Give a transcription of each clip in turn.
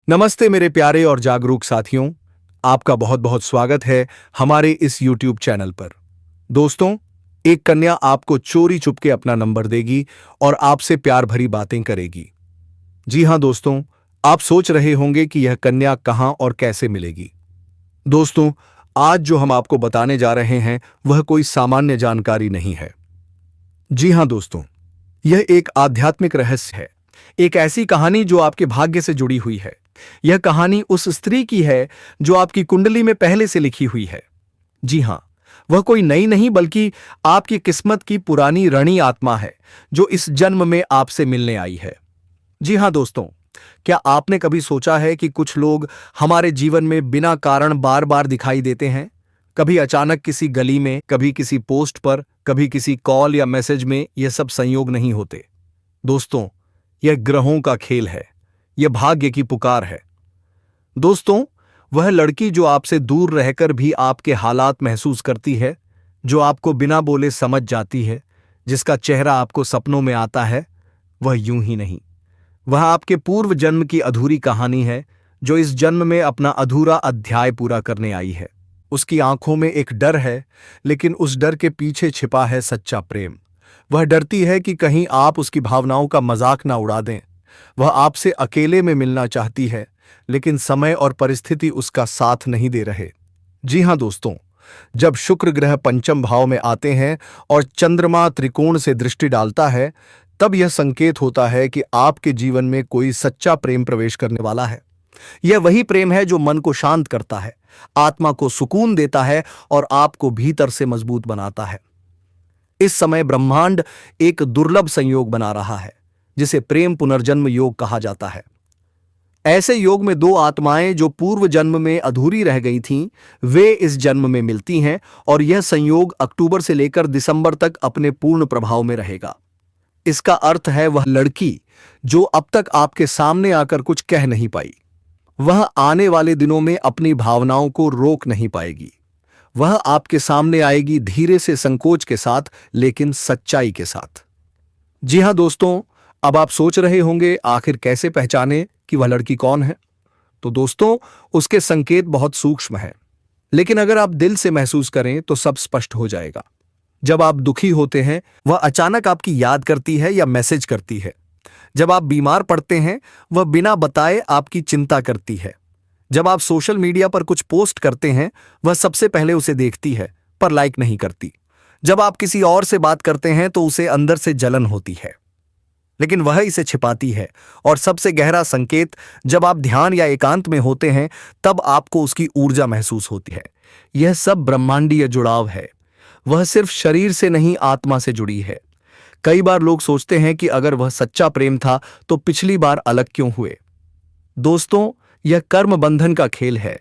नमस्ते मेरे प्यारे और जागरूक साथियों, आपका बहुत बहुत स्वागत है हमारे इस YouTube चैनल पर। दोस्तों, एक कन्या आपको चोरी चुपके अपना नंबर देगी और आपसे प्यार भरी बातें करेगी। जी हाँ दोस्तों, आप सोच रहे होंगे कि यह कन्या कहाँ और कैसे मिलेगी। दोस्तों, आज जो हम आपको बताने जा रहे हैं वह कोई सामान्य जानकारी नहीं है। जी हाँ दोस्तों, यह एक आध्यात्मिक रहस्य है, एक ऐसी कहानी जो आपके भाग्य से जुड़ी हुई है। यह कहानी उस स्त्री की है जो आपकी कुंडली में पहले से लिखी हुई है। जी हां, वह कोई नई नहीं बल्कि आपकी किस्मत की पुरानी ऋणी आत्मा है जो इस जन्म में आपसे मिलने आई है। जी हां दोस्तों, क्या आपने कभी सोचा है कि कुछ लोग हमारे जीवन में बिना कारण बार बार दिखाई देते हैं? कभी अचानक किसी गली में, कभी किसी पोस्ट पर, कभी किसी कॉल या मैसेज में। यह सब संयोग नहीं होते दोस्तों, यह ग्रहों का खेल है, यह भाग्य की पुकार है। दोस्तों, वह लड़की जो आपसे दूर रहकर भी आपके हालात महसूस करती है, जो आपको बिना बोले समझ जाती है, जिसका चेहरा आपको सपनों में आता है, वह यूं ही नहीं, वह आपके पूर्व जन्म की अधूरी कहानी है जो इस जन्म में अपना अधूरा अध्याय पूरा करने आई है। उसकी आंखों में एक डर है, लेकिन उस डर के पीछे छिपा है सच्चा प्रेम। वह डरती है कि कहीं आप उसकी भावनाओं का मजाक ना उड़ा दें। वह आपसे अकेले में मिलना चाहती है, लेकिन समय और परिस्थिति उसका साथ नहीं दे रहे। जी हां दोस्तों, जब शुक्र ग्रह पंचम भाव में आते हैं और चंद्रमा त्रिकोण से दृष्टि डालता है, तब यह संकेत होता है कि आपके जीवन में कोई सच्चा प्रेम प्रवेश करने वाला है। यह वही प्रेम है जो मन को शांत करता है, आत्मा को सुकून देता है और आपको भीतर से मजबूत बनाता है। इस समय ब्रह्मांड एक दुर्लभ संयोग बना रहा है, जिसे प्रेम पुनर्जन्म योग कहा जाता है। ऐसे योग में दो आत्माएं जो पूर्व जन्म में अधूरी रह गई थीं, वे इस जन्म में मिलती हैं और यह संयोग अक्टूबर से लेकर दिसंबर तक अपने पूर्ण प्रभाव में रहेगा। इसका अर्थ है वह लड़की जो अब तक आपके सामने आकर कुछ कह नहीं पाई, वह आने वाले दिनों में अपनी भावनाओं को रोक नहीं पाएगी। वह आपके सामने आएगी धीरे से, संकोच के साथ, लेकिन सच्चाई के साथ। जी हां दोस्तों, अब आप सोच रहे होंगे आखिर कैसे पहचाने कि वह लड़की कौन है। तो दोस्तों, उसके संकेत बहुत सूक्ष्म हैं, लेकिन अगर आप दिल से महसूस करें तो सब स्पष्ट हो जाएगा। जब आप दुखी होते हैं, वह अचानक आपकी याद करती है या मैसेज करती है। जब आप बीमार पड़ते हैं, वह बिना बताए आपकी चिंता करती है। जब आप सोशल मीडिया पर कुछ पोस्ट करते हैं, वह सबसे पहले उसे देखती है पर लाइक नहीं करती। जब आप किसी और से बात करते हैं तो उसे अंदर से जलन होती है, लेकिन वह इसे छिपाती है। और सबसे गहरा संकेत, जब आप ध्यान या एकांत में होते हैं, तब आपको उसकी ऊर्जा महसूस होती है। यह सब ब्रह्मांडीय जुड़ाव है। वह सिर्फ शरीर से नहीं, आत्मा से जुड़ी है। कई बार लोग सोचते हैं कि अगर वह सच्चा प्रेम था तो पिछली बार अलग क्यों हुए। दोस्तों, यह कर्म बंधन का खेल है।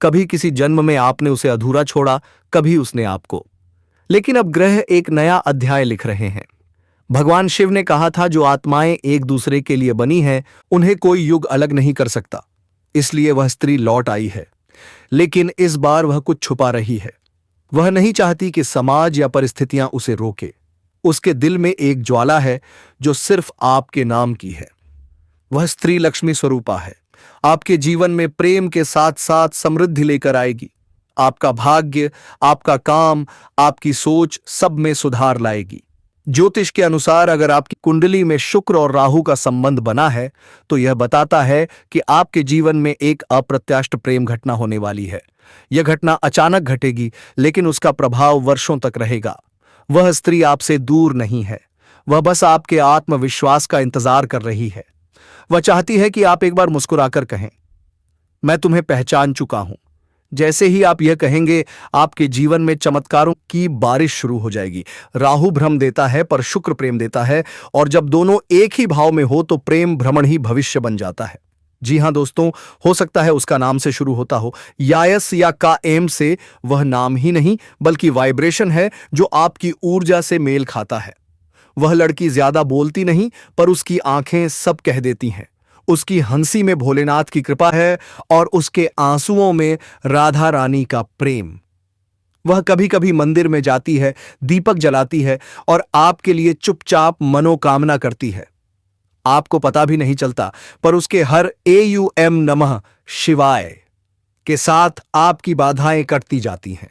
कभी किसी जन्म में आपने उसे अधूरा छोड़ा, कभी उसने आपको। लेकिन अब ग्रह एक नया अध्याय लिख रहे हैं। भगवान शिव ने कहा था, जो आत्माएं एक दूसरे के लिए बनी हैं, उन्हें कोई युग अलग नहीं कर सकता। इसलिए वह स्त्री लौट आई है, लेकिन इस बार वह कुछ छुपा रही है। वह नहीं चाहती कि समाज या परिस्थितियां उसे रोके। उसके दिल में एक ज्वाला है जो सिर्फ आपके नाम की है। वह स्त्री लक्ष्मी स्वरूपा है, आपके जीवन में प्रेम के साथ साथ समृद्धि लेकर आएगी। आपका भाग्य, आपका काम, आपकी सोच, सब में सुधार लाएगी। ज्योतिष के अनुसार अगर आपकी कुंडली में शुक्र और राहु का संबंध बना है, तो यह बताता है कि आपके जीवन में एक अप्रत्याशित प्रेम घटना होने वाली है। यह घटना अचानक घटेगी, लेकिन उसका प्रभाव वर्षों तक रहेगा। वह स्त्री आपसे दूर नहीं है, वह बस आपके आत्मविश्वास का इंतजार कर रही है। वह चाहती है कि आप एक बार मुस्कुराकर कहें, मैं तुम्हें पहचान चुका हूं। जैसे ही आप यह कहेंगे, आपके जीवन में चमत्कारों की बारिश शुरू हो जाएगी। राहु भ्रम देता है पर शुक्र प्रेम देता है, और जब दोनों एक ही भाव में हो तो प्रेम भ्रमण ही भविष्य बन जाता है। जी हां दोस्तों, हो सकता है उसका नाम से शुरू होता हो, यायस या का एम से। वह नाम ही नहीं बल्कि वाइब्रेशन है जो आपकी ऊर्जा से मेल खाता है। वह लड़की ज्यादा बोलती नहीं, पर उसकी आंखें सब कह देती हैं। उसकी हंसी में भोलेनाथ की कृपा है और उसके आंसुओं में राधा रानी का प्रेम। वह कभी कभी मंदिर में जाती है, दीपक जलाती है और आपके लिए चुपचाप मनोकामना करती है। आपको पता भी नहीं चलता, पर उसके हर AUM नमः शिवाय के साथ आपकी बाधाएं कटती जाती हैं।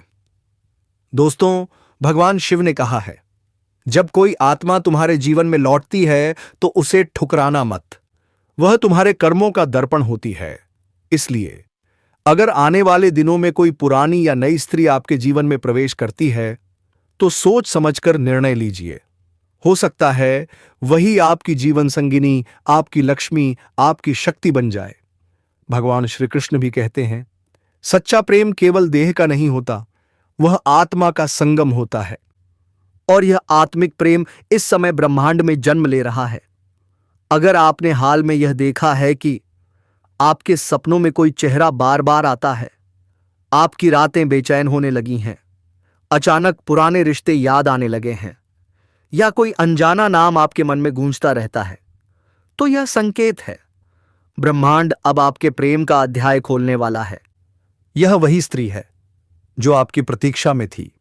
दोस्तों, भगवान शिव ने कहा है, जब कोई आत्मा तुम्हारे जीवन में लौटती है तो उसे ठुकराना मत। वह तुम्हारे कर्मों का दर्पण होती है। इसलिए अगर आने वाले दिनों में कोई पुरानी या नई स्त्री आपके जीवन में प्रवेश करती है तो सोच समझकर निर्णय लीजिए। हो सकता है वही आपकी जीवन संगिनी, आपकी लक्ष्मी, आपकी शक्ति बन जाए। भगवान श्री कृष्ण भी कहते हैं, सच्चा प्रेम केवल देह का नहीं होता, वह आत्मा का संगम होता है। और यह आत्मिक प्रेम इस समय ब्रह्मांड में जन्म ले रहा है। अगर आपने हाल में यह देखा है कि आपके सपनों में कोई चेहरा बार बार आता है, आपकी रातें बेचैन होने लगी हैं, अचानक पुराने रिश्ते याद आने लगे हैं, या कोई अनजाना नाम आपके मन में गूंजता रहता है, तो यह संकेत है ब्रह्मांड अब आपके प्रेम का अध्याय खोलने वाला है। यह वही स्त्री है जो आपकी प्रतीक्षा में थी।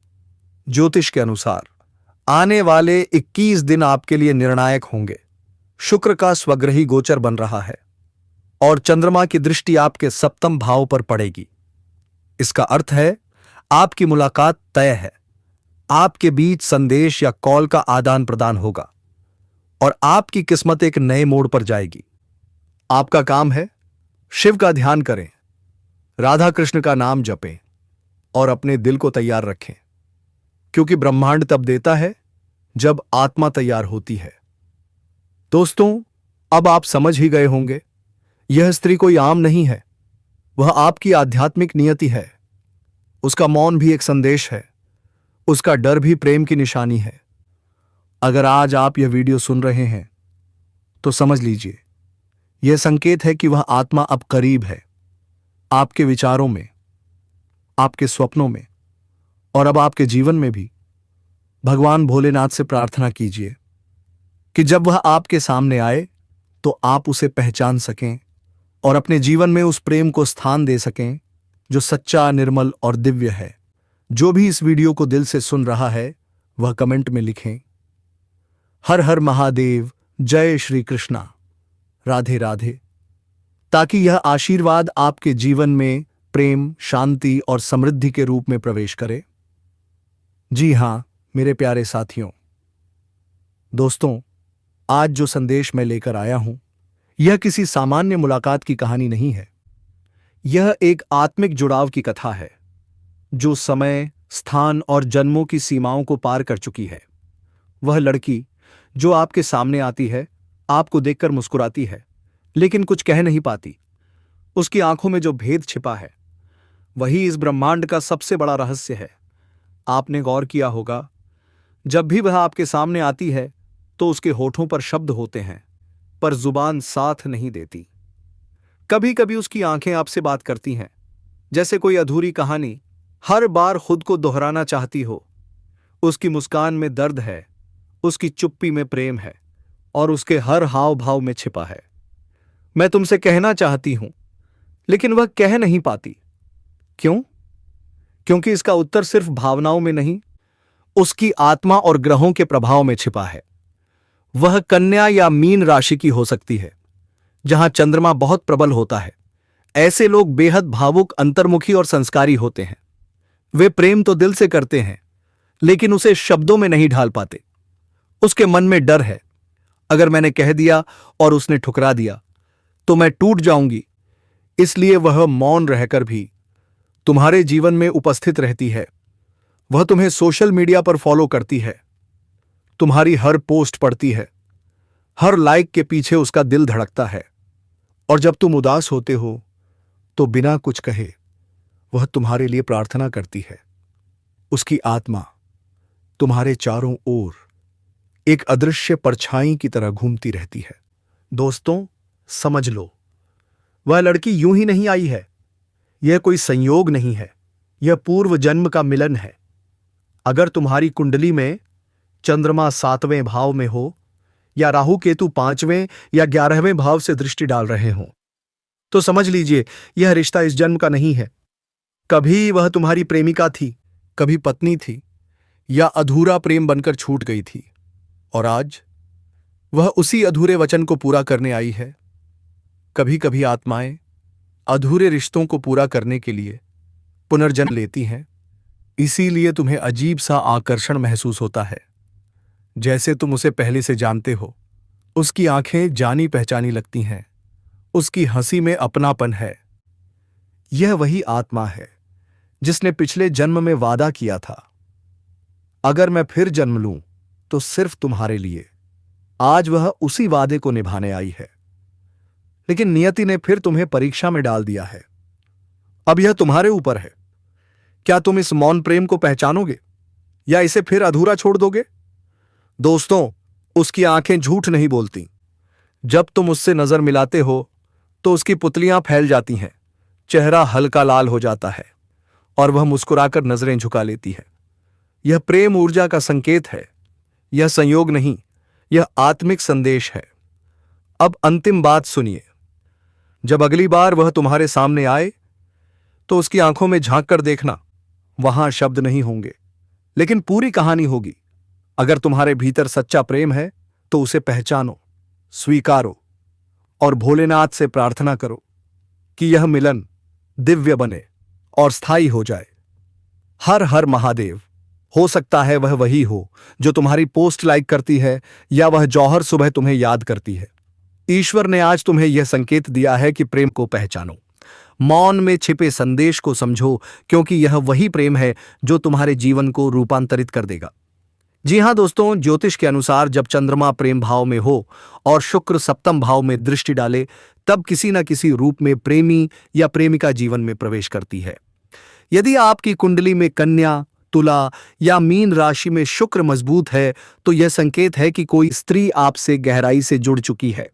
ज्योतिष के अनुसार आने वाले 21 दिन आपके लिए निर्णायक होंगे। शुक्र का स्वग्रही गोचर बन रहा है और चंद्रमा की दृष्टि आपके सप्तम भाव पर पड़ेगी। इसका अर्थ है आपकी मुलाकात तय है। आपके बीच संदेश या कॉल का आदान प्रदान होगा और आपकी किस्मत एक नए मोड़ पर जाएगी। आपका काम है शिव का ध्यान करें, राधा कृष्ण का नाम जपें और अपने दिल को तैयार रखें, क्योंकि ब्रह्मांड तब देता है जब आत्मा तैयार होती है। दोस्तों, अब आप समझ ही गए होंगे, यह स्त्री कोई आम नहीं है, वह आपकी आध्यात्मिक नियति है। उसका मौन भी एक संदेश है, उसका डर भी प्रेम की निशानी है। अगर आज आप यह वीडियो सुन रहे हैं तो समझ लीजिए, यह संकेत है कि वह आत्मा अब करीब है, आपके विचारों में, आपके स्वप्नों में और अब आपके जीवन में भी। भगवान भोलेनाथ से प्रार्थना कीजिए कि जब वह आपके सामने आए तो आप उसे पहचान सकें और अपने जीवन में उस प्रेम को स्थान दे सकें जो सच्चा, निर्मल और दिव्य है। जो भी इस वीडियो को दिल से सुन रहा है वह कमेंट में लिखें, हर हर महादेव, जय श्री कृष्णा, राधे राधे, ताकि यह आशीर्वाद आपके जीवन में प्रेम, शांति और समृद्धि के रूप में प्रवेश करे। जी हां मेरे प्यारे साथियों, दोस्तों, आज जो संदेश मैं लेकर आया हूं, यह किसी सामान्य मुलाकात की कहानी नहीं है। यह एक आत्मिक जुड़ाव की कथा है जो समय, स्थान और जन्मों की सीमाओं को पार कर चुकी है। वह लड़की जो आपके सामने आती है, आपको देखकर मुस्कुराती है, लेकिन कुछ कह नहीं पाती। उसकी आंखों में जो भेद छिपा है, वही इस ब्रह्मांड का सबसे बड़ा रहस्य है। आपने गौर किया होगा, जब भी वह आपके सामने आती है तो उसके होठों पर शब्द होते हैं, पर जुबान साथ नहीं देती। कभी कभी उसकी आंखें आपसे बात करती हैं, जैसे कोई अधूरी कहानी हर बार खुद को दोहराना चाहती हो। उसकी मुस्कान में दर्द है, उसकी चुप्पी में प्रेम है और उसके हर हाव भाव में छिपा है, मैं तुमसे कहना चाहती हूं, लेकिन वह कह नहीं पाती। क्यों? क्योंकि इसका उत्तर सिर्फ भावनाओं में नहीं, उसकी आत्मा और ग्रहों के प्रभाव में छिपा है। वह कन्या या मीन राशि की हो सकती है, जहां चंद्रमा बहुत प्रबल होता है। ऐसे लोग बेहद भावुक, अंतर्मुखी और संस्कारी होते हैं। वे प्रेम तो दिल से करते हैं, लेकिन उसे शब्दों में नहीं ढाल पाते। उसके मन में डर है, अगर मैंने कह दिया और उसने ठुकरा दिया तो मैं टूट जाऊंगी। इसलिए वह मौन रहकर भी तुम्हारे जीवन में उपस्थित रहती है। वह तुम्हें सोशल मीडिया पर फॉलो करती है, तुम्हारी हर पोस्ट पढ़ती है, हर लाइक के पीछे उसका दिल धड़कता है। और जब तुम उदास होते हो तो बिना कुछ कहे वह तुम्हारे लिए प्रार्थना करती है। उसकी आत्मा तुम्हारे चारों ओर एक अदृश्य परछाई की तरह घूमती रहती है। दोस्तों, समझ लो, वह लड़की यूं ही नहीं आई है। यह कोई संयोग नहीं है, यह पूर्व जन्म का मिलन है। अगर तुम्हारी कुंडली में चंद्रमा 7वें भाव में हो या राहु केतु 5वें या 11वें भाव से दृष्टि डाल रहे हों, तो समझ लीजिए यह रिश्ता इस जन्म का नहीं है। कभी वह तुम्हारी प्रेमिका थी, कभी पत्नी थी, या अधूरा प्रेम बनकर छूट गई थी, और वह उसी अधूरे वचन को पूरा करने आई है। कभी कभी आत्माएं अधूरे रिश्तों को पूरा करने के लिए पुनर्जन्म लेती हैं। इसीलिए तुम्हें अजीब सा आकर्षण महसूस होता है, जैसे तुम उसे पहले से जानते हो। उसकी आंखें जानी पहचानी लगती हैं, उसकी हंसी में अपनापन है। यह वही आत्मा है जिसने पिछले जन्म में वादा किया था, अगर मैं फिर जन्म लूं तो सिर्फ तुम्हारे लिए। आज वह उसी वादे को निभाने आई है, लेकिन नियति ने फिर तुम्हें परीक्षा में डाल दिया है। अब यह तुम्हारे ऊपर है। क्या तुम इस मौन प्रेम को पहचानोगे या इसे फिर अधूरा छोड़ दोगे? दोस्तों, उसकी आंखें झूठ नहीं बोलती। जब तुम उससे नजर मिलाते हो तो उसकी पुतलियां फैल जाती हैं, चेहरा हल्का लाल हो जाता है और वह मुस्कुराकर नजरें झुका लेती है। यह प्रेम ऊर्जा का संकेत है। यह संयोग नहीं, यह आत्मिक संदेश है। अब अंतिम बात सुनिए। जब अगली बार वह तुम्हारे सामने आए तो उसकी आंखों में झांक कर देखना। वहां शब्द नहीं होंगे, लेकिन पूरी कहानी होगी। अगर तुम्हारे भीतर सच्चा प्रेम है तो उसे पहचानो, स्वीकारो और भोलेनाथ से प्रार्थना करो कि यह मिलन दिव्य बने और स्थायी हो जाए। हर हर महादेव। हो सकता है वह वही हो जो तुम्हारी पोस्ट लाइक करती है, या वह जौहर सुबह तुम्हें याद करती है। ईश्वर ने आज तुम्हें यह संकेत दिया है कि प्रेम को पहचानो, मौन में छिपे संदेश को समझो, क्योंकि यह वही प्रेम है जो तुम्हारे जीवन को रूपांतरित कर देगा। जी हां दोस्तों, ज्योतिष के अनुसार जब चंद्रमा प्रेम भाव में हो और शुक्र सप्तम भाव में दृष्टि डाले, तब किसी न किसी रूप में प्रेमी या प्रेमिका जीवन में प्रवेश करती है। यदि आपकी कुंडली में कन्या, तुला या मीन राशि में शुक्र मजबूत है तो यह संकेत है कि कोई स्त्री आपसे गहराई से जुड़ चुकी है।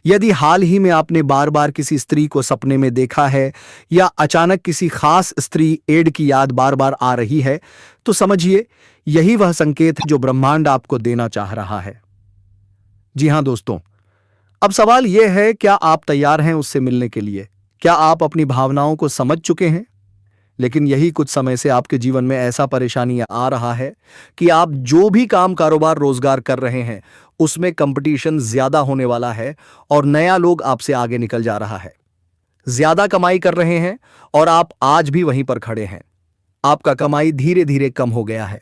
यदि हाल ही में आपने बार बार किसी स्त्री को सपने में देखा है या अचानक किसी खास स्त्री एड की याद बार बार आ रही है, तो समझिए यही वह संकेत है जो ब्रह्मांड आपको देना चाह रहा है। जी हां दोस्तों, अब सवाल यह है, क्या आप तैयार हैं उससे मिलने के लिए? क्या आप अपनी भावनाओं को समझ चुके हैं? लेकिन यही कुछ समय से आपके जीवन में ऐसा परेशानी आ रहा है कि आप जो भी काम, कारोबार, रोजगार कर रहे हैं उसमें कंपटीशन ज्यादा होने वाला है और नया लोग आपसे आगे निकल जा रहा है। ज्यादा कमाई कर रहे हैं और आप आज भी वहीं पर खड़े हैं। आपका कमाई धीरे धीरे कम हो गया है।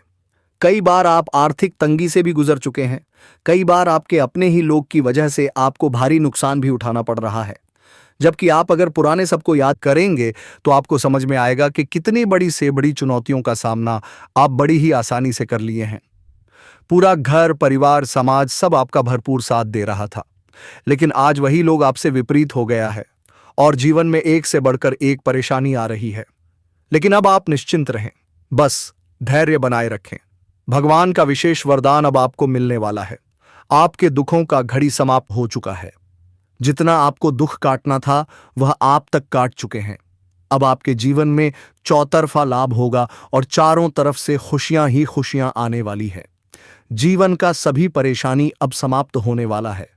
कई बार आप आर्थिक तंगी से भी गुजर चुके हैं। कई बार आपके अपने ही लोग की वजह से आपको भारी नुकसान भी उठाना पड़ रहा है। जबकि आप अगर पुराने सबको याद करेंगे तो आपको समझ में आएगा कि कितनी बड़ी से बड़ी चुनौतियों का सामना आप बड़ी ही आसानी से कर लिए हैं। पूरा घर, परिवार, समाज सब आपका भरपूर साथ दे रहा था, लेकिन आज वही लोग आपसे विपरीत हो गया है और जीवन में एक से बढ़कर एक परेशानी आ रही है। लेकिन अब आप निश्चिंत रहें, बस धैर्य बनाए रखें। भगवान का विशेष वरदान अब आपको मिलने वाला है। आपके दुखों का घड़ी समाप्त हो चुका है। जितना आपको दुख काटना था वह आप तक काट चुके हैं। अब आपके जीवन में चौतरफा लाभ होगा और चारों तरफ से खुशियां ही खुशियां आने वाली है। जीवन का सभी परेशानी अब समाप्त होने वाला है।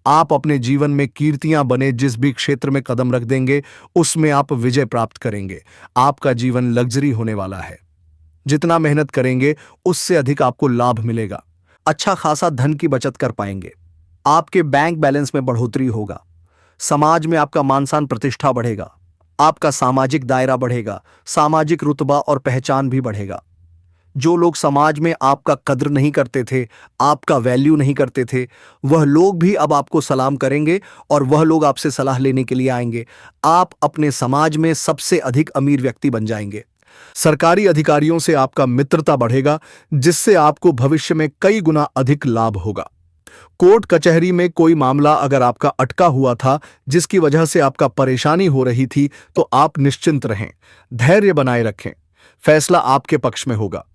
आप अपने जीवन में कीर्तियां बने जिस भी क्षेत्र में कदम रख देंगे उसमें आप विजय प्राप्त करेंगे। आपका जीवन लग्जरी होने वाला है। जितना मेहनत करेंगे उससे अधिक आपको लाभ मिलेगा। अच्छा खासा धन की बचत कर पाएंगे। आपके बैंक बैलेंस में बढ़ोतरी होगा। समाज में आपका मान सम्मान प्रतिष्ठा बढ़ेगा। आपका सामाजिक दायरा बढ़ेगा। सामाजिक रुतबा और पहचान भी बढ़ेगा। जो लोग समाज में आपका कद्र नहीं करते थे, आपका वैल्यू नहीं करते थे, वह लोग भी अब आपको सलाम करेंगे और वह लोग आपसे सलाह लेने के लिए आएंगे। आप अपने समाज में सबसे अधिक अमीर व्यक्ति बन जाएंगे। सरकारी अधिकारियों से आपका मित्रता बढ़ेगा, जिससे आपको भविष्य में कई गुना अधिक लाभ होगा। कोर्ट कचहरी में कोई मामला अगर आपका अटका हुआ था, जिसकी वजह से आपका परेशानी हो रही थी, तो आप निश्चिंत रहें, धैर्य बनाए रखें। फैसला आपके पक्ष में होगा।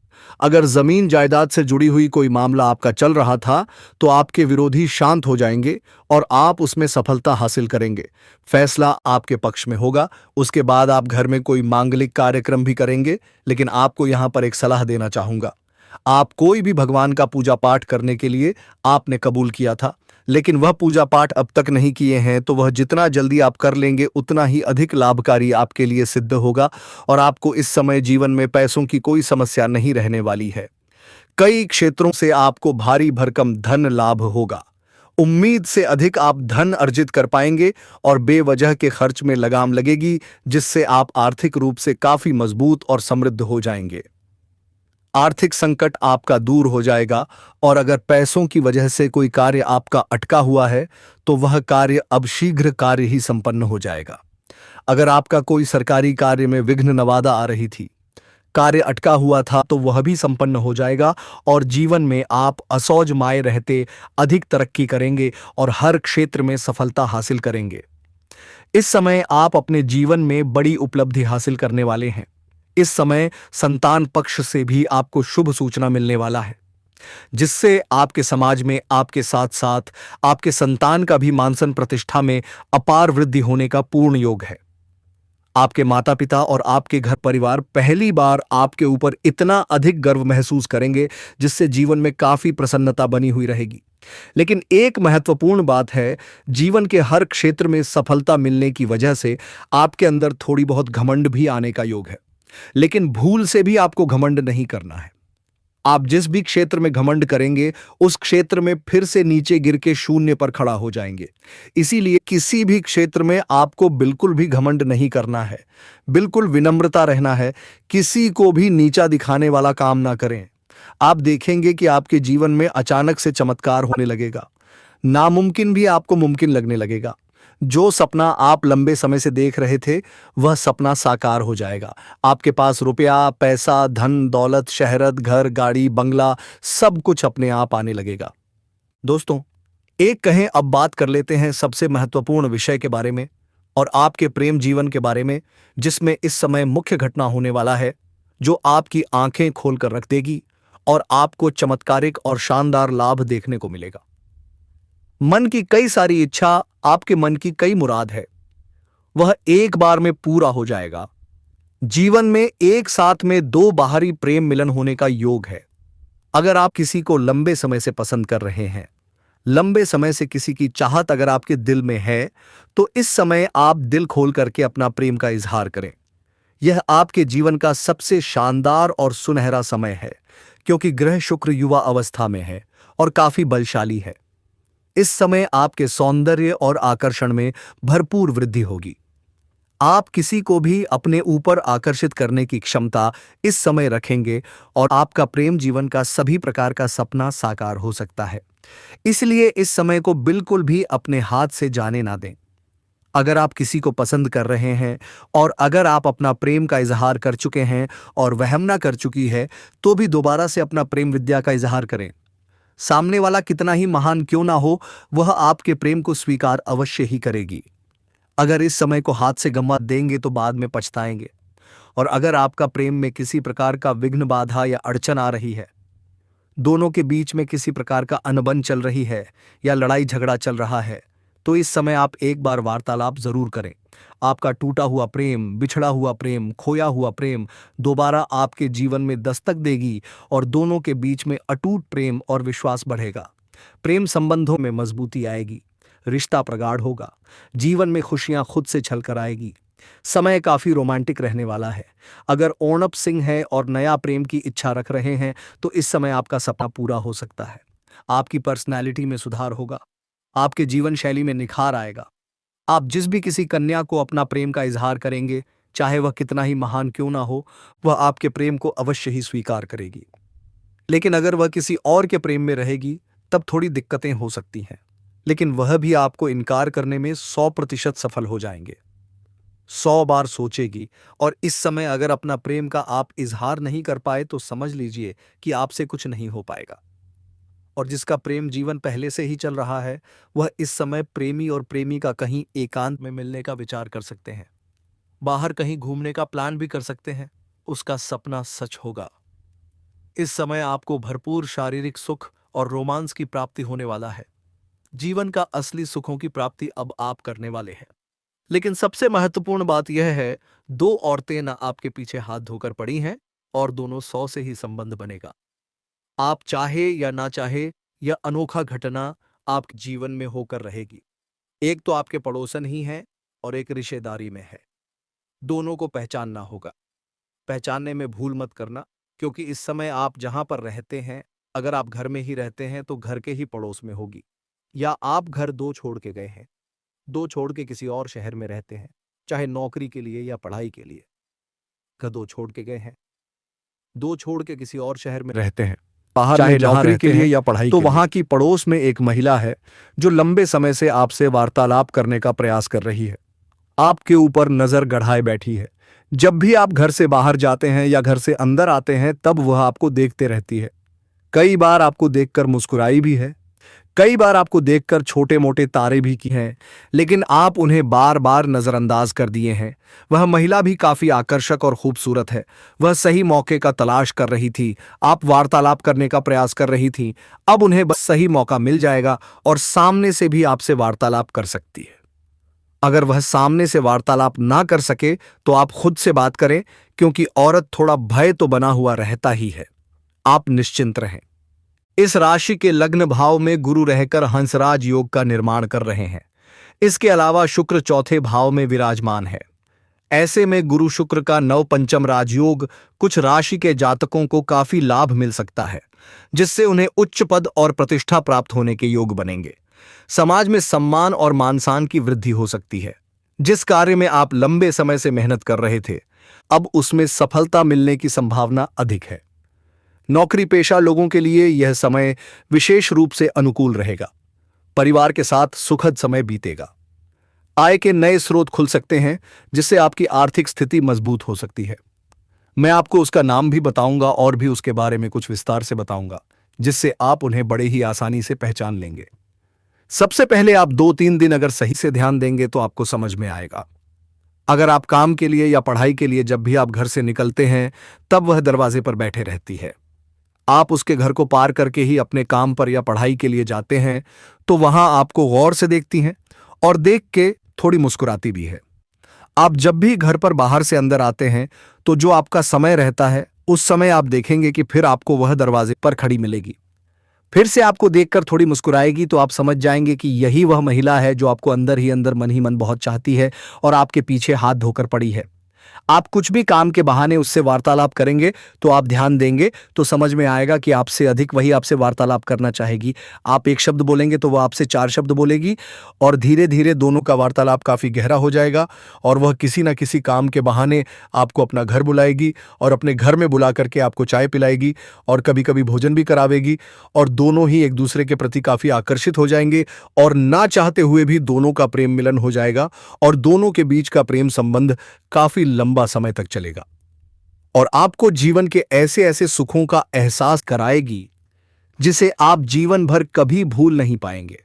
अगर जमीन जायदाद से जुड़ी हुई कोई मामला आपका चल रहा था, तो आपके विरोधी शांत हो जाएंगे और आप उसमें सफलता हासिल करेंगे। फैसला आपके पक्ष में होगा। उसके बाद आप घर में कोई मांगलिक कार्यक्रम भी करेंगे। लेकिन आपको यहां पर एक सलाह देना चाहूंगा। आप कोई भी भगवान का पूजा पाठ करने के लिए आपने कबूल किया था, लेकिन वह पूजा पाठ अब तक नहीं किए हैं, तो वह जितना जल्दी आप कर लेंगे उतना ही अधिक लाभकारी आपके लिए सिद्ध होगा और आपको इस समय जीवन में पैसों की कोई समस्या नहीं रहने वाली है। कई क्षेत्रों से आपको भारी भरकम धन लाभ होगा। उम्मीद से अधिक आप धन अर्जित कर पाएंगे और बेवजह के खर्च में लगाम लगेगी, जिससे आप आर्थिक रूप से काफी मजबूत और समृद्ध हो जाएंगे। आर्थिक संकट आपका दूर हो जाएगा और अगर पैसों की वजह से कोई कार्य आपका अटका हुआ है तो वह कार्य अब शीघ्र कार्य ही संपन्न हो जाएगा। अगर आपका कोई सरकारी कार्य में विघ्न नवादा आ रही थी, कार्य अटका हुआ था, तो वह भी संपन्न हो जाएगा और जीवन में आप असौजमाए रहते अधिक तरक्की करेंगे और हर क्षेत्र में सफलता हासिल करेंगे। इस समय आप अपने जीवन में बड़ी उपलब्धि हासिल करने वाले हैं। इस समय संतान पक्ष से भी आपको शुभ सूचना मिलने वाला है, जिससे आपके समाज में आपके साथ साथ आपके संतान का भी मान सम्मान प्रतिष्ठा में अपार वृद्धि होने का पूर्ण योग है। आपके माता पिता और आपके घर परिवार पहली बार आपके ऊपर इतना अधिक गर्व महसूस करेंगे, जिससे जीवन में काफी प्रसन्नता बनी हुई रहेगी। लेकिन एक महत्वपूर्ण बात है, जीवन के हर क्षेत्र में सफलता मिलने की वजह से आपके अंदर थोड़ी बहुत घमंड भी आने का योग है, लेकिन भूल से भी आपको घमंड नहीं करना है। आप जिस भी क्षेत्र में घमंड करेंगे, उस क्षेत्र में फिर से नीचे गिर के शून्य पर खड़ा हो जाएंगे। इसीलिए किसी भी क्षेत्र में आपको बिल्कुल भी घमंड नहीं करना है, बिल्कुल विनम्रता रहना है, किसी को भी नीचा दिखाने वाला काम ना करें। आप देखेंगे कि आपके जीवन में अचानक से चमत्कार होने लगेगा, नामुमकिन भी आपको मुमकिन लगने लगेगा। जो सपना आप लंबे समय से देख रहे थे, वह सपना साकार हो जाएगा। आपके पास रुपया, पैसा, धन, दौलत, शहरत, घर, गाड़ी, बंगला सब कुछ अपने आप आने लगेगा। दोस्तों, एक कहें अब बात कर लेते हैं सबसे महत्वपूर्ण विषय के बारे में और आपके प्रेम जीवन के बारे में, जिसमें इस समय मुख्य घटना होने वाला है जो आपकी आंखें खोलकर रख देगी और आपको चमत्कारिक और शानदार लाभ देखने को मिलेगा। मन की कई सारी इच्छा, आपके मन की कई मुराद है, वह एक बार में पूरा हो जाएगा। जीवन में एक साथ में दो बाहरी प्रेम मिलन होने का योग है। अगर आप किसी को लंबे समय से पसंद कर रहे हैं, लंबे समय से किसी की चाहत अगर आपके दिल में है, तो इस समय आप दिल खोल करके अपना प्रेम का इजहार करें। यह आपके जीवन का सबसे शानदार और सुनहरा समय है, क्योंकि ग्रह शुक्र युवा अवस्था में है और काफी बलशाली है। इस समय आपके सौंदर्य और आकर्षण में भरपूर वृद्धि होगी। आप किसी को भी अपने ऊपर आकर्षित करने की क्षमता इस समय रखेंगे और आपका प्रेम जीवन का सभी प्रकार का सपना साकार हो सकता है। इसलिए इस समय को बिल्कुल भी अपने हाथ से जाने ना दें। अगर आप किसी को पसंद कर रहे हैं और अगर आप अपना प्रेम का इजहार कर चुके हैं और वहमना कर चुकी है, तो भी दोबारा से अपना प्रेम विद्या का इजहार करें। सामने वाला कितना ही महान क्यों ना हो, वह आपके प्रेम को स्वीकार अवश्य ही करेगी। अगर इस समय को हाथ से गंवा देंगे तो बाद में पछताएंगे। और अगर आपका प्रेम में किसी प्रकार का विघ्न, बाधा या अड़चन आ रही है, दोनों के बीच में किसी प्रकार का अनबन चल रही है या लड़ाई झगड़ा चल रहा है, तो इस समय आप एक बार वार्तालाप जरूर करें। आपका टूटा हुआ प्रेम, बिछड़ा हुआ प्रेम, खोया हुआ प्रेम दोबारा आपके जीवन में दस्तक देगी और दोनों के बीच में अटूट प्रेम और विश्वास बढ़ेगा। प्रेम संबंधों में मजबूती आएगी, रिश्ता प्रगाढ़ होगा, जीवन में खुशियां खुद से छलकर आएगी। समय काफी रोमांटिक रहने वाला है। अगर ओणप सिंह है और नया प्रेम की इच्छा रख रहे हैं, तो इस समय आपका सपना पूरा हो सकता है। आपकी पर्सनैलिटी में सुधार होगा, आपके जीवन शैली में निखार आएगा। आप जिस भी किसी कन्या को अपना प्रेम का इजहार करेंगे, चाहे वह कितना ही महान क्यों ना हो, वह आपके प्रेम को अवश्य ही स्वीकार करेगी। लेकिन अगर वह किसी और के प्रेम में रहेगी, तब थोड़ी दिक्कतें हो सकती हैं, लेकिन वह भी आपको इनकार करने में 100% सफल हो जाएंगे। 100 बार सोचेगी और इस समय अगर अपना प्रेम का आप इजहार नहीं कर पाए, तो समझ लीजिए कि आपसे कुछ नहीं हो पाएगा। और जिसका प्रेम जीवन पहले से ही चल रहा है, वह इस समय प्रेमी और प्रेमिका कहीं एकांत में मिलने का विचार कर सकते हैं, बाहर कहीं घूमने का प्लान भी कर सकते हैं। उसका सपना सच होगा। इस समय आपको भरपूर शारीरिक सुख और रोमांस की प्राप्ति होने वाला है। जीवन का असली सुखों की प्राप्ति अब आप करने वाले हैं। लेकिन सबसे महत्वपूर्ण बात यह है, दो औरतें ना आपके पीछे हाथ धोकर पड़ी हैं और दोनों 100 से ही संबंध बनेगा। आप चाहे या ना चाहे, यह अनोखा घटना आपके जीवन में होकर रहेगी। एक तो आपके पड़ोसन ही हैं और एक रिश्तेदारी में है। दोनों को पहचानना होगा। पहचानने में भूल मत करना, क्योंकि इस समय आप जहां पर रहते हैं, अगर आप घर में ही रहते हैं तो घर के ही पड़ोस में होगी। या आप घर दो छोड़ के गए हैं, दो छोड़ के किसी और शहर में रहते हैं, चाहे नौकरी के लिए या पढ़ाई के लिए। घर दो छोड़ के गए हैं, दो छोड़ के किसी और शहर में रहते हैं, बाहर चाहे में जहां नौकरी रहते के लिए हैं, या पढ़ाई तो के लिए। वहां की पड़ोस में एक महिला है जो लंबे समय से आपसे वार्तालाप करने का प्रयास कर रही है, आपके ऊपर नजर गड़ाए बैठी है। जब भी आप घर से बाहर जाते हैं या घर से अंदर आते हैं तब वह आपको देखते रहती है। कई बार आपको देखकर मुस्कुराई भी है, कई बार आपको देखकर छोटे मोटे तारे भी की हैं, लेकिन आप उन्हें बार बार नजरअंदाज कर दिए हैं। वह महिला भी काफी आकर्षक और खूबसूरत है। वह सही मौके का तलाश कर रही थी, आप वार्तालाप करने का प्रयास कर रही थी। अब उन्हें बस सही मौका मिल जाएगा और सामने से भी आपसे वार्तालाप कर सकती है। अगर वह सामने से वार्तालाप ना कर सके तो आप खुद से बात करें, क्योंकि औरत थोड़ा भय तो बना हुआ रहता ही है। आप निश्चिंत रहें। इस राशि के लग्न भाव में गुरु रहकर हंसराज योग का निर्माण कर रहे हैं। इसके अलावा शुक्र चौथे भाव में विराजमान है। ऐसे में गुरु शुक्र का नव पंचम राजयोग कुछ राशि के जातकों को काफी लाभ मिल सकता है, जिससे उन्हें उच्च पद और प्रतिष्ठा प्राप्त होने के योग बनेंगे। समाज में सम्मान और मानसान की वृद्धि हो सकती है। जिस कार्य में आप लंबे समय से मेहनत कर रहे थे, अब उसमें सफलता मिलने की संभावना अधिक है। नौकरी पेशा लोगों के लिए यह समय विशेष रूप से अनुकूल रहेगा। परिवार के साथ सुखद समय बीतेगा। आय के नए स्रोत खुल सकते हैं, जिससे आपकी आर्थिक स्थिति मजबूत हो सकती है। मैं आपको उसका नाम भी बताऊंगा और भी उसके बारे में कुछ विस्तार से बताऊंगा, जिससे आप उन्हें बड़े ही आसानी से पहचान लेंगे। सबसे पहले आप 2-3 दिन अगर सही से ध्यान देंगे तो आपको समझ में आएगा। अगर आप काम के लिए या पढ़ाई के लिए जब भी आप घर से निकलते हैं तब वह दरवाजे पर बैठे रहती है, आप उसके घर को पार करके ही अपने काम पर या पढ़ाई के लिए जाते हैं, तो वहां आपको गौर से देखती हैं और देख के थोड़ी मुस्कुराती भी है। आप जब भी घर पर बाहर से अंदर आते हैं तो जो आपका समय रहता है उस समय आप देखेंगे कि फिर आपको वह दरवाजे पर खड़ी मिलेगी। फिर से आपको देखकर थोड़ी मुस्कुराएगी, तो आप समझ जाएंगे कि यही वह महिला है जो आपको अंदर ही अंदर मन ही मन बहुत चाहती है और आपके पीछे हाथ धोकर पड़ी है। आप कुछ भी काम के बहाने उससे वार्तालाप करेंगे तो आप ध्यान देंगे तो समझ में आएगा कि आपसे अधिक वही आपसे वार्तालाप करना चाहेगी। आप एक शब्द बोलेंगे तो वह आपसे 4 शब्द बोलेगी और धीरे धीरे दोनों का वार्तालाप काफी गहरा हो जाएगा और वह किसी न किसी काम के बहाने आपको अपना घर बुलाएगी और अपने घर में बुला करके आपको चाय पिलाएगी और कभी कभी भोजन भी करावेगी और दोनों ही एक दूसरे के प्रति काफी आकर्षित हो जाएंगे और ना चाहते हुए भी दोनों का प्रेम मिलन हो जाएगा और दोनों के बीच का प्रेम संबंध काफी लंबा समय तक चलेगा और आपको जीवन के ऐसे ऐसे सुखों का एहसास कराएगी जिसे आप जीवन भर कभी भूल नहीं पाएंगे।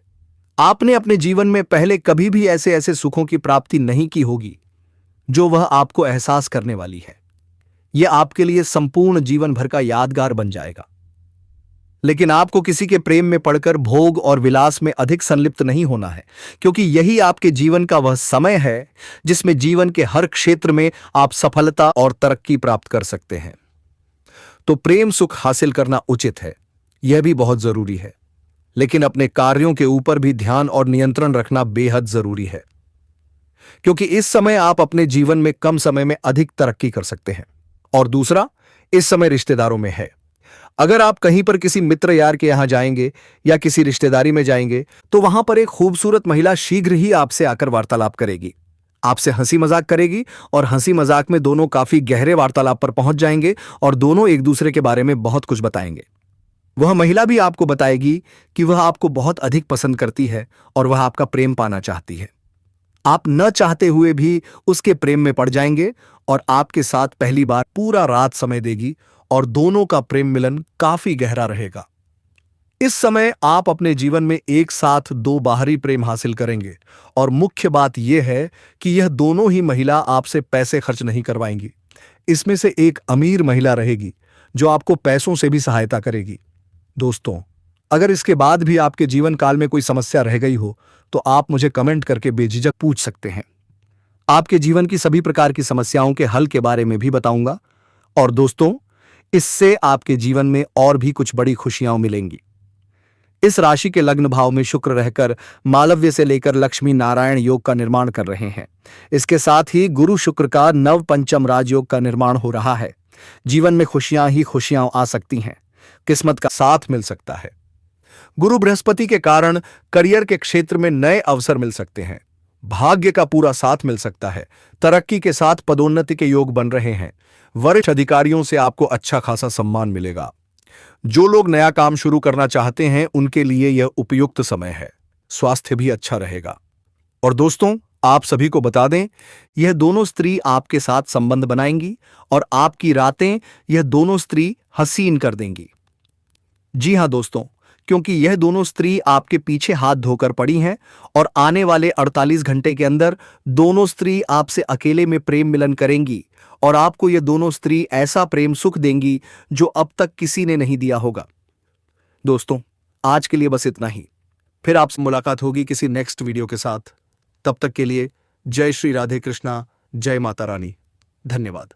आपने अपने जीवन में पहले कभी भी ऐसे ऐसे सुखों की प्राप्ति नहीं की होगी जो वह आपको एहसास करने वाली है। यह आपके लिए संपूर्ण जीवन भर का यादगार बन जाएगा। लेकिन आपको किसी के प्रेम में पड़कर भोग और विलास में अधिक संलिप्त नहीं होना है, क्योंकि यही आपके जीवन का वह समय है जिसमें जीवन के हर क्षेत्र में आप सफलता और तरक्की प्राप्त कर सकते हैं। तो प्रेम सुख हासिल करना उचित है, यह भी बहुत जरूरी है, लेकिन अपने कार्यों के ऊपर भी ध्यान और नियंत्रण रखना बेहद जरूरी है, क्योंकि इस समय आप अपने जीवन में कम समय में अधिक तरक्की कर सकते हैं। और दूसरा, इस समय रिश्तेदारों में है। अगर आप कहीं पर किसी मित्र यार के यहां जाएंगे या किसी रिश्तेदारी में जाएंगे तो वहां पर एक खूबसूरत महिला शीघ्र ही आपसे आकर वार्तालाप करेगी, आपसे हंसी मजाक करेगी और हंसी मजाक में दोनों काफी गहरे वार्तालाप पर पहुंच जाएंगे और दोनों एक दूसरे के बारे में बहुत कुछ बताएंगे। वह महिला भी आपको बताएगी कि वह आपको बहुत अधिक पसंद करती है और वह आपका प्रेम पाना चाहती है। आप न चाहते हुए भी उसके प्रेम में पड़ जाएंगे और आपके साथ पहली बार पूरा रात समय देगी और दोनों का प्रेम मिलन काफी गहरा रहेगा। इस समय आप अपने जीवन में एक साथ 2 बाहरी प्रेम हासिल करेंगे और मुख्य बात यह है कि यह दोनों ही महिला आपसे पैसे खर्च नहीं करवाएंगी। इसमें से एक अमीर महिला रहेगी जो आपको पैसों से भी सहायता करेगी। दोस्तों, अगर इसके बाद भी आपके जीवन काल में कोई समस्या रह गई हो तो आप मुझे कमेंट करके बेझिझक पूछ सकते हैं। आपके जीवन की सभी प्रकार की समस्याओं के हल के बारे में भी बताऊंगा। और दोस्तों, इससे आपके जीवन में और भी कुछ बड़ी खुशियां मिलेंगी। इस राशि के लग्न भाव में शुक्र रहकर मालव्य से लेकर लक्ष्मी नारायण योग का निर्माण कर रहे हैं। इसके साथ ही गुरु शुक्र का नव पंचम राजयोग का निर्माण हो रहा है। जीवन में खुशियां ही खुशियां आ सकती हैं, किस्मत का साथ मिल सकता है। गुरु बृहस्पति के कारण करियर के क्षेत्र में नए अवसर मिल सकते हैं। भाग्य का पूरा साथ मिल सकता है। तरक्की के साथ पदोन्नति के योग बन रहे हैं। वरिष्ठ अधिकारियों से आपको अच्छा खासा सम्मान मिलेगा। जो लोग नया काम शुरू करना चाहते हैं उनके लिए यह उपयुक्त समय है। स्वास्थ्य भी अच्छा रहेगा। और दोस्तों, आप सभी को बता दें, यह दोनों स्त्री आपके साथ संबंध बनाएंगी और आपकी रातें यह दोनों स्त्री हसीन कर देंगी। जी हां दोस्तों, क्योंकि यह दोनों स्त्री आपके पीछे हाथ धोकर पड़ी हैं और आने वाले 48 घंटे के अंदर दोनों स्त्री आपसे अकेले में प्रेम मिलन करेंगी और आपको यह दोनों स्त्री ऐसा प्रेम सुख देंगी जो अब तक किसी ने नहीं दिया होगा। दोस्तों, आज के लिए बस इतना ही। फिर आपसे मुलाकात होगी किसी नेक्स्ट वीडियो के साथ। तब तक के लिए जय श्री राधे कृष्णा, जय माता रानी। धन्यवाद।